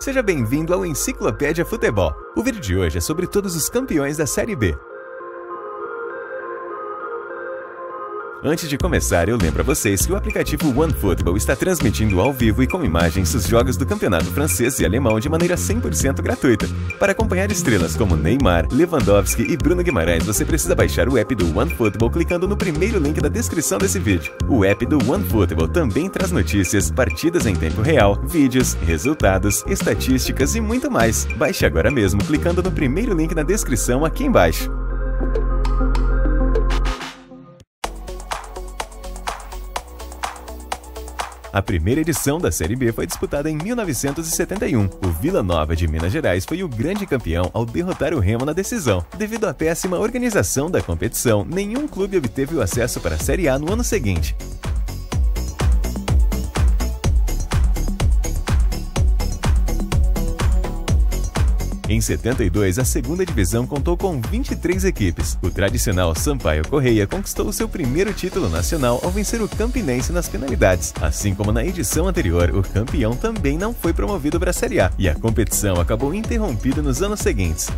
Seja bem-vindo ao Enciclopédia Futebol. O vídeo de hoje é sobre todos os campeões da Série B. Antes de começar, eu lembro a vocês que o aplicativo OneFootball está transmitindo ao vivo e com imagens os jogos do campeonato francês e alemão de maneira 100% gratuita. Para acompanhar estrelas como Neymar, Lewandowski e Bruno Guimarães, você precisa baixar o app do OneFootball clicando no primeiro link da descrição desse vídeo. O app do OneFootball também traz notícias, partidas em tempo real, vídeos, resultados, estatísticas e muito mais. Baixe agora mesmo clicando no primeiro link na descrição aqui embaixo. A primeira edição da Série B foi disputada em 1971. O Vila Nova de Minas Gerais foi o grande campeão ao derrotar o Remo na decisão. Devido à péssima organização da competição, nenhum clube obteve o acesso para a Série A no ano seguinte. Em 72, a segunda divisão contou com 23 equipes. O tradicional Sampaio Corrêa conquistou seu primeiro título nacional ao vencer o Campinense nas penalidades. Assim como na edição anterior, o campeão também não foi promovido para a Série A, e a competição acabou interrompida nos anos seguintes.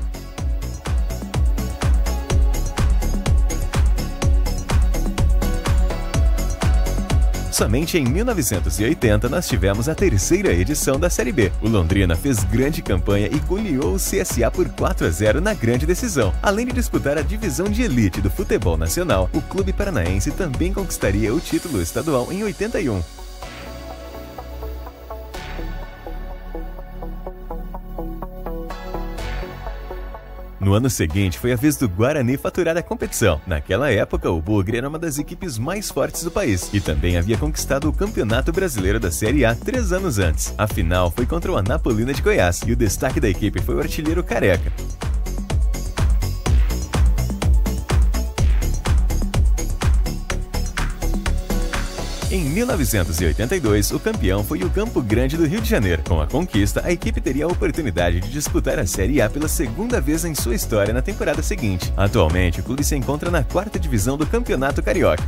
Somente em 1980 nós tivemos a terceira edição da Série B. O Londrina fez grande campanha e goleou o CSA por 4-0 na grande decisão. Além de disputar a divisão de elite do futebol nacional, o clube paranaense também conquistaria o título estadual em 81. No ano seguinte, foi a vez do Guarani faturar a competição. Naquela época, o Bugre era uma das equipes mais fortes do país e também havia conquistado o Campeonato Brasileiro da Série A 3 anos antes. A final foi contra o Anapolina de Goiás e o destaque da equipe foi o artilheiro Careca. Em 1982, o campeão foi o Campo Grande do Rio de Janeiro. Com a conquista, a equipe teria a oportunidade de disputar a Série A pela segunda vez em sua história na temporada seguinte. Atualmente, o clube se encontra na 4ª divisão do Campeonato Carioca.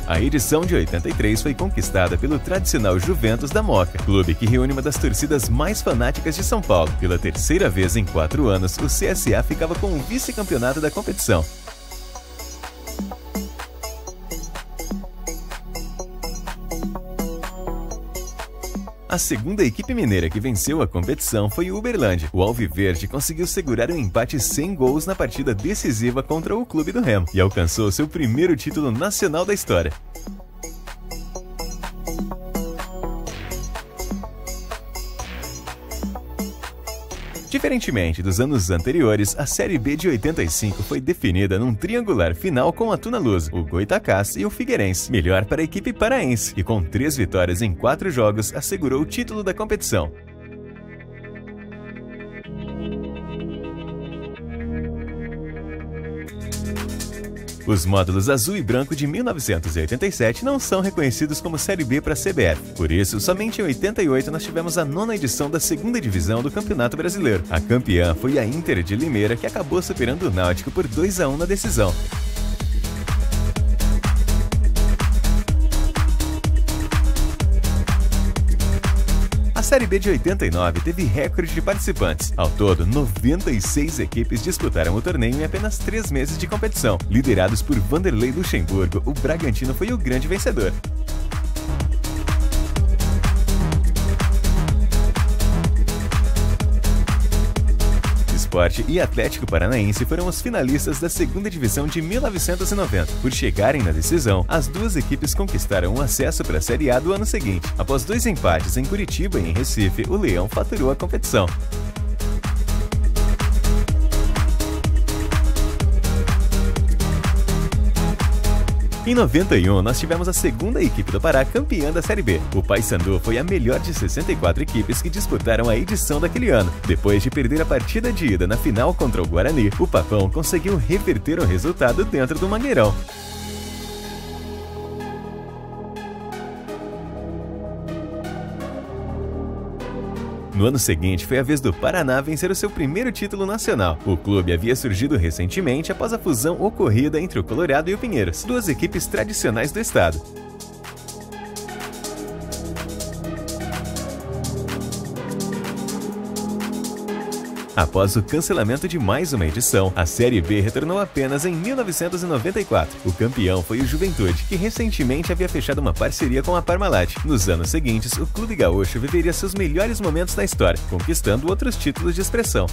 A edição de 83 foi conquistada pelo tradicional Juventus da Moca, clube que reúne uma das torcidas mais fanáticas de São Paulo. Pela terceira vez em 4 anos, o CSA ficava com o vice-campeonato da competição. A segunda equipe mineira que venceu a competição foi o Uberlândia. O Alviverde conseguiu segurar um empate sem gols na partida decisiva contra o clube do Remo e alcançou seu primeiro título nacional da história. Diferentemente dos anos anteriores, a Série B de 85 foi definida num triangular final com a Tuna-Luso, o Goitacás e o Figueirense, melhor para a equipe paraense, e com 3 vitórias em 4 jogos assegurou o título da competição. Os módulos azul e branco de 1987 não são reconhecidos como Série B para a CBF. Por isso, somente em 88 nós tivemos a 9ª edição da segunda divisão do Campeonato Brasileiro. A campeã foi a Inter de Limeira, que acabou superando o Náutico por 2-1 na decisão. A Série B de 89 teve recorde de participantes. Ao todo, 96 equipes disputaram o torneio em apenas 3 meses de competição. Liderados por Vanderlei Luxemburgo, o Bragantino foi o grande vencedor. Sport e Atlético Paranaense foram os finalistas da segunda divisão de 1990. Por chegarem na decisão, as duas equipes conquistaram o acesso para a Série A do ano seguinte. Após 2 empates em Curitiba e em Recife, o Leão faturou a competição. Em 91, nós tivemos a segunda equipe do Pará campeã da Série B. O Paysandu foi a melhor de 64 equipes que disputaram a edição daquele ano. Depois de perder a partida de ida na final contra o Guarani, o Papão conseguiu reverter o resultado dentro do Mangueirão. No ano seguinte, foi a vez do Paraná vencer o seu primeiro título nacional. O clube havia surgido recentemente após a fusão ocorrida entre o Colorado e o Pinheiros, duas equipes tradicionais do estado. Após o cancelamento de mais uma edição, a Série B retornou apenas em 1994. O campeão foi o Juventude, que recentemente havia fechado uma parceria com a Parmalat. Nos anos seguintes, o clube gaúcho viveria seus melhores momentos na história, conquistando outros títulos de expressão.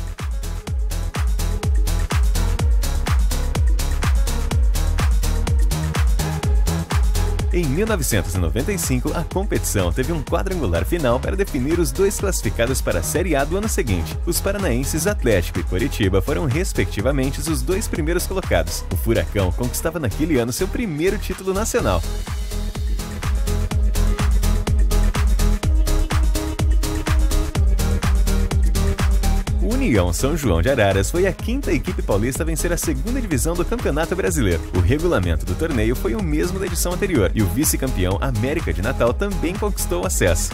Em 1995, a competição teve um quadrangular final para definir os dois classificados para a Série A do ano seguinte. Os paranaenses Atlético e Coritiba foram respectivamente os dois primeiros colocados. O Furacão conquistava naquele ano seu primeiro título nacional. União São João de Araras foi a quinta equipe paulista a vencer a segunda divisão do Campeonato Brasileiro. O regulamento do torneio foi o mesmo da edição anterior e o vice-campeão América de Natal também conquistou o acesso.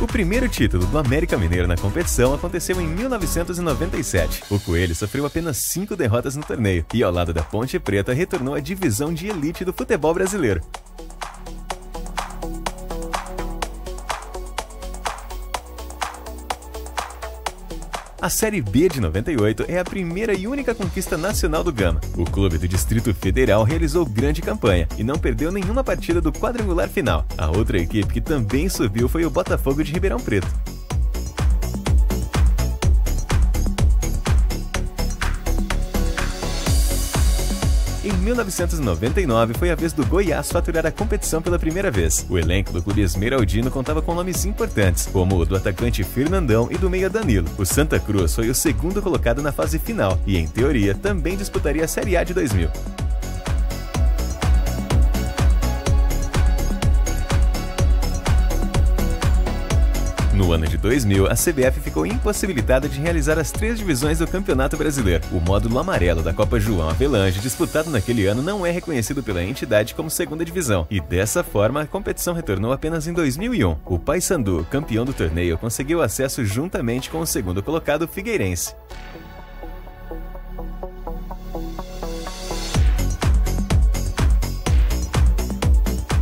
O primeiro título do América Mineiro na competição aconteceu em 1997. O Coelho sofreu apenas 5 derrotas no torneio e, ao lado da Ponte Preta, retornou à divisão de elite do futebol brasileiro. A Série B de 98 é a primeira e única conquista nacional do Gama. O clube do Distrito Federal realizou grande campanha e não perdeu nenhuma partida do quadrangular final. A outra equipe que também subiu foi o Botafogo de Ribeirão Preto. Em 1999 foi a vez do Goiás faturar a competição pela primeira vez. O elenco do clube esmeraldino contava com nomes importantes, como o do atacante Fernandão e do meia Danilo. O Santa Cruz foi o segundo colocado na fase final e, em teoria, também disputaria a Série A de 2000. No ano de 2000, a CBF ficou impossibilitada de realizar as 3 divisões do Campeonato Brasileiro. O módulo amarelo da Copa João Avelange, disputado naquele ano, não é reconhecido pela entidade como segunda divisão, e dessa forma a competição retornou apenas em 2001. O Paysandu, campeão do torneio, conseguiu acesso juntamente com o segundo colocado Figueirense.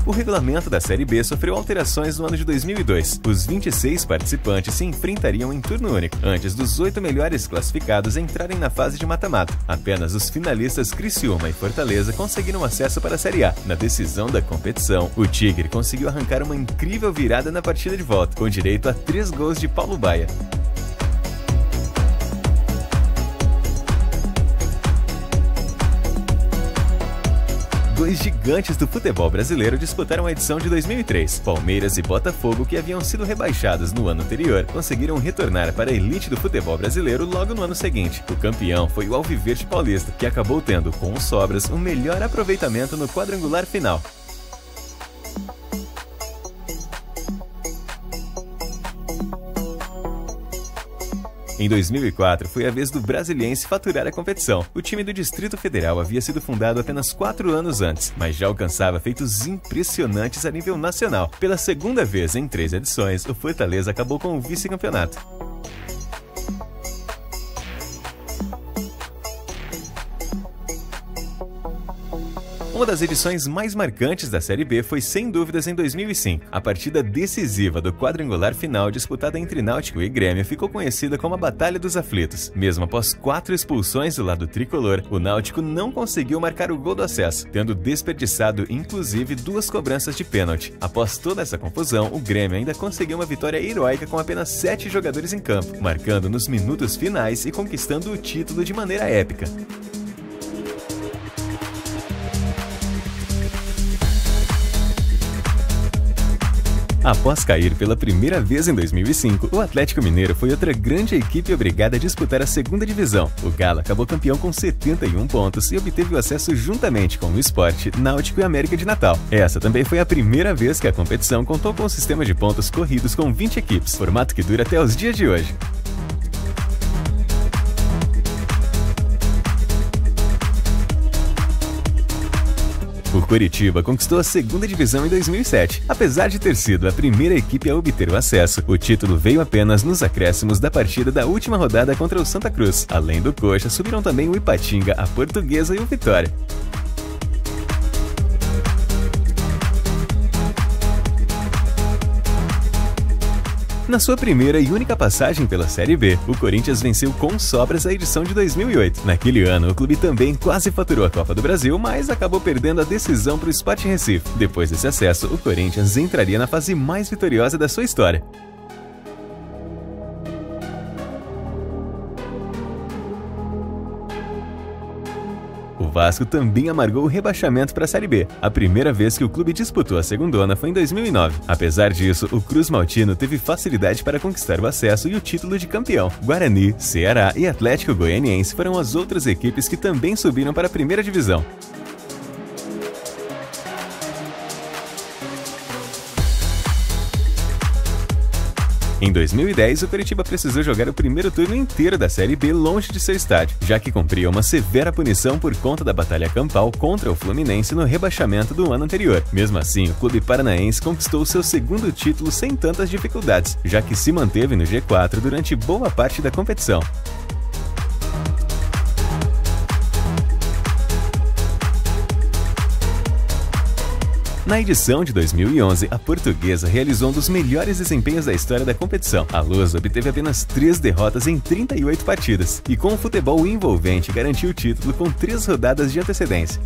O regulamento da Série B sofreu alterações no ano de 2002. Os 26 participantes se enfrentariam em turno único, antes dos 8 melhores classificados entrarem na fase de mata-mata. Apenas os finalistas Criciúma e Fortaleza conseguiram acesso para a Série A. Na decisão da competição, o Tigre conseguiu arrancar uma incrível virada na partida de volta, com direito a 3 gols de Paulo Baia. Dois gigantes do futebol brasileiro disputaram a edição de 2003. Palmeiras e Botafogo, que haviam sido rebaixados no ano anterior, conseguiram retornar para a elite do futebol brasileiro logo no ano seguinte. O campeão foi o Alviverde Paulista, que acabou tendo, com os sobras, o melhor aproveitamento no quadrangular final. Em 2004, foi a vez do Brasiliense faturar a competição. O time do Distrito Federal havia sido fundado apenas 4 anos antes, mas já alcançava feitos impressionantes a nível nacional. Pela segunda vez em 3 edições, o Fortaleza acabou com o vice-campeonato. Uma das edições mais marcantes da Série B foi sem dúvidas em 2005. A partida decisiva do quadrangular final disputada entre Náutico e Grêmio ficou conhecida como a Batalha dos Aflitos. Mesmo após 4 expulsões do lado tricolor, o Náutico não conseguiu marcar o gol do acesso, tendo desperdiçado inclusive 2 cobranças de pênalti. Após toda essa confusão, o Grêmio ainda conseguiu uma vitória heróica com apenas 7 jogadores em campo, marcando nos minutos finais e conquistando o título de maneira épica. Após cair pela primeira vez em 2005, o Atlético Mineiro foi outra grande equipe obrigada a disputar a segunda divisão. O Galo acabou campeão com 71 pontos e obteve o acesso juntamente com o Sport, Náutico e América de Natal. Essa também foi a primeira vez que a competição contou com um sistema de pontos corridos com 20 equipes, formato que dura até os dias de hoje. O Coritiba conquistou a segunda divisão em 2007. Apesar de ter sido a primeira equipe a obter o acesso, o título veio apenas nos acréscimos da partida da última rodada contra o Santa Cruz. Além do Coxa, subiram também o Ipatinga, a Portuguesa e o Vitória. Na sua primeira e única passagem pela Série B, o Corinthians venceu com sobras a edição de 2008. Naquele ano, o clube também quase faturou a Copa do Brasil, mas acabou perdendo a decisão para o Sport Recife. Depois desse acesso, o Corinthians entraria na fase mais vitoriosa da sua história. O Vasco também amargou o rebaixamento para a Série B. A primeira vez que o clube disputou a segundona foi em 2009. Apesar disso, o Cruz Maltino teve facilidade para conquistar o acesso e o título de campeão. Guarani, Ceará e Atlético Goianiense foram as outras equipes que também subiram para a primeira divisão. Em 2010, o Coritiba precisou jogar o primeiro turno inteiro da Série B longe de seu estádio, já que cumpria uma severa punição por conta da batalha campal contra o Fluminense no rebaixamento do ano anterior. Mesmo assim, o clube paranaense conquistou seu segundo título sem tantas dificuldades, já que se manteve no G4 durante boa parte da competição. Na edição de 2011, a Portuguesa realizou um dos melhores desempenhos da história da competição. A Lusa obteve apenas 3 derrotas em 38 partidas e, com um futebol envolvente, garantiu o título com 3 rodadas de antecedência.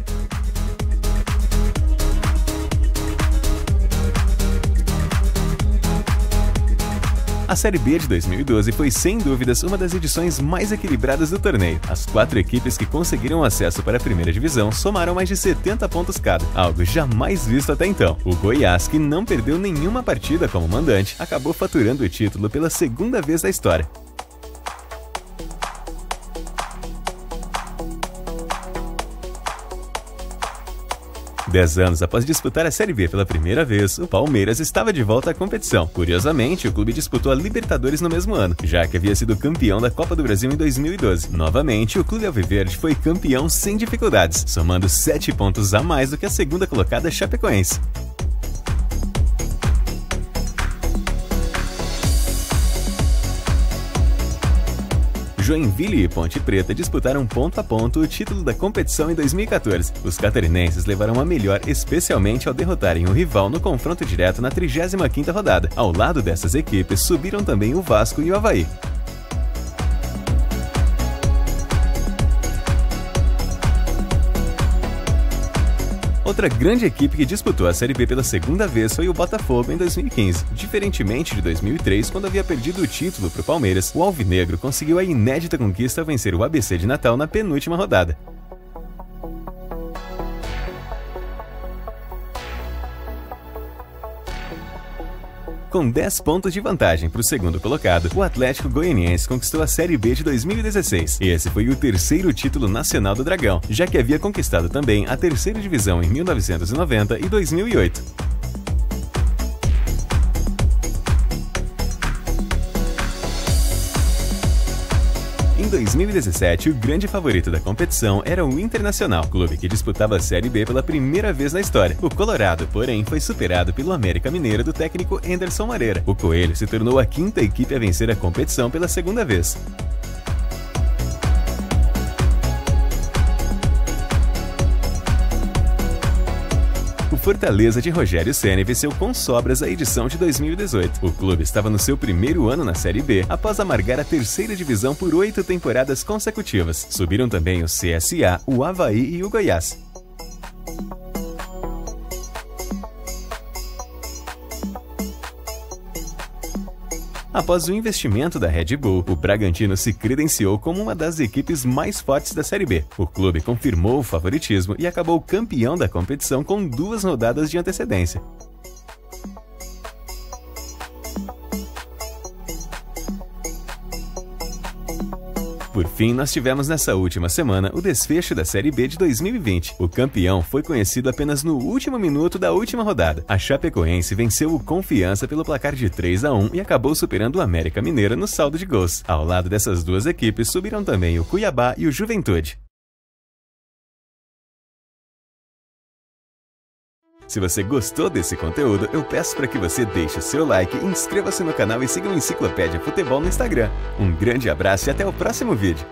A Série B de 2012 foi, sem dúvidas, uma das edições mais equilibradas do torneio. As 4 equipes que conseguiram acesso para a primeira divisão somaram mais de 70 pontos cada, algo jamais visto até então. O Goiás, que não perdeu nenhuma partida como mandante, acabou faturando o título pela segunda vez na história. Dez anos após disputar a Série B pela primeira vez, o Palmeiras estava de volta à competição. Curiosamente, o clube disputou a Libertadores no mesmo ano, já que havia sido campeão da Copa do Brasil em 2012. Novamente, o clube alviverde foi campeão sem dificuldades, somando 7 pontos a mais do que a segunda colocada Chapecoense. Joinville e Ponte Preta disputaram ponto a ponto o título da competição em 2014. Os catarinenses levaram a melhor, especialmente ao derrotarem o rival no confronto direto na 35ª rodada. Ao lado dessas equipes, subiram também o Vasco e o Avaí. Outra grande equipe que disputou a Série B pela segunda vez foi o Botafogo em 2015. Diferentemente de 2003, quando havia perdido o título para o Palmeiras, o Alvinegro conseguiu a inédita conquista ao vencer o ABC de Natal na penúltima rodada. Com 10 pontos de vantagem para o segundo colocado, o Atlético Goianiense conquistou a Série B de 2016. Esse foi o terceiro título nacional do Dragão, já que havia conquistado também a terceira divisão em 1990 e 2008. Em 2017, o grande favorito da competição era o Internacional, clube que disputava a Série B pela primeira vez na história. O Colorado, porém, foi superado pelo América Mineiro do técnico Anderson Moreira. O Coelho se tornou a 5ª equipe a vencer a competição pela segunda vez. O Fortaleza de Rogério Ceni venceu com sobras a edição de 2018. O clube estava no seu primeiro ano na Série B, após amargar a terceira divisão por 8 temporadas consecutivas. Subiram também o CSA, o Avaí e o Goiás. Após o investimento da Red Bull, o Bragantino se credenciou como uma das equipes mais fortes da Série B. O clube confirmou o favoritismo e acabou campeão da competição com 2 rodadas de antecedência. Por fim, nós tivemos nessa última semana o desfecho da Série B de 2020. O campeão foi conhecido apenas no último minuto da última rodada. A Chapecoense venceu o Confiança pelo placar de 3-1 e acabou superando o América Mineiro no saldo de gols. Ao lado dessas duas equipes subiram também o Cuiabá e o Juventude. Se você gostou desse conteúdo, eu peço para que você deixe o seu like, inscreva-se no canal e siga o Enciclopédia Futebol no Instagram. Um grande abraço e até o próximo vídeo.